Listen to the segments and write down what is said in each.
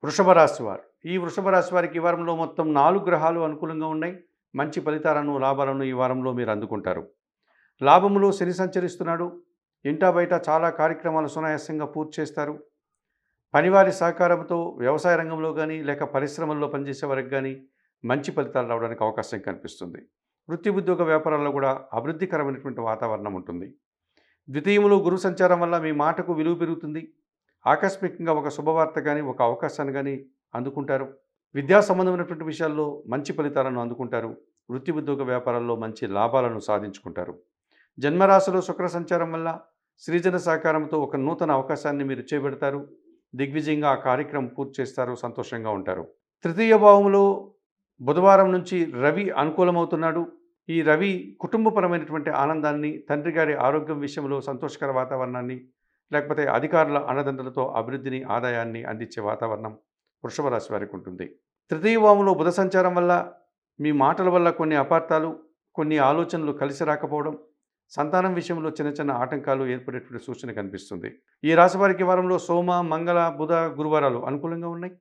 వృషభ రాశి వారు. ఈ వృషభ రాశి వారికి ఈ వారంలో మొత్తం 4 గ్రహాలు అనుకూలంగా ఉన్నాయి. మంచి ఫలితాలను, లాభాలను ఈ వారంలో మీరు అందుకుంటారు. లాభములో శని సంచరిస్తున్నాడు. ఇంటా బయట చాలా కార్యక్రమాలు సునాయాసంగా పూర్తి చేస్తారు. పనివారి సహకారంతో వ్యవసాయ రంగంలో గానీ, లేక పరిశ్రమల్లో పనిచేసే వారికి గానీ, మంచి ఫలితాలు రావడానికి అవకాశం కనిపిస్తుంది. వృత్తి, ఉద్యోగ వ్యాపారాల్లో కూడా అభివృద్ధికరమైనటువంటి వాతావరణం ఉంటుంది. ద్వితీయంలో గురు సంచారం వల్ల మీ మాటకు విలువ పెరుగుతుంది. ఆకస్మికంగా ఒక శుభవార్త కానీ, ఒక అవకాశాన్ని కానీ అందుకుంటారు. విద్యా సంబంధమైనటువంటి విషయాల్లో మంచి ఫలితాలను అందుకుంటారు. వృత్తి, ఉద్యోగ వ్యాపారాల్లో మంచి లాభాలను సాధించుకుంటారు. జన్మరాశిలో శుక్ర సంచారం వల్ల సృజన సహకారంతో ఒక నూతన అవకాశాన్ని మీరు చేపడతారు. దిగ్విజయంగా ఆ కార్యక్రమం పూర్తి చేస్తారు. సంతోషంగా ఉంటారు. తృతీయ భావంలో బుధవారం నుంచి రవి అనుకూలమవుతున్నాడు. ఈ రవి కుటుంబపరమైనటువంటి ఆనందాన్ని, తండ్రి గారి ఆరోగ్యం విషయంలో సంతోషకర వాతావరణాన్ని, లేకపోతే అధికారుల అండదండలతో అభివృద్ధిని, ఆదాయాన్ని అందించే వాతావరణం వృషభ రాశి వారికి ఉంటుంది. తృతీయ భావంలో బుధ సంచారం వల్ల మీ మాటల వల్ల కొన్ని అపార్థాలు, కొన్ని ఆలోచనలు కలిసి రాకపోవడం, సంతానం విషయంలో చిన్న చిన్న ఆటంకాలు ఏర్పడేటువంటి సూచన కనిపిస్తుంది. ఈ రాశి వారికి వారంలో సోమ, మంగళ, బుధ, గురువారాలు అనుకూలంగా ఉన్నాయి.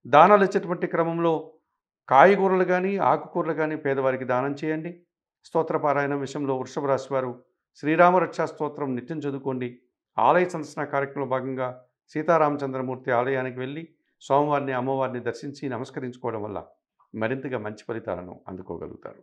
దానాలు ఇచ్చేటువంటి క్రమంలో కాయగూరలు కానీ, ఆకుకూరలు కానీ పేదవారికి దానం చేయండి. స్తోత్రపారాయణం విషయంలో వృషభ రాశి వారు శ్రీరామ రక్షా స్తోత్రం నిత్యం చదువుకోండి. ఆలయ సందర్శన కార్యక్రమంలో భాగంగా సీతారామచంద్రమూర్తి ఆలయానికి వెళ్ళి స్వామివారిని, అమ్మవారిని దర్శించి నమస్కరించుకోవడం వల్ల మరింతగా మంచి ఫలితాలను అందుకోగలుగుతారు.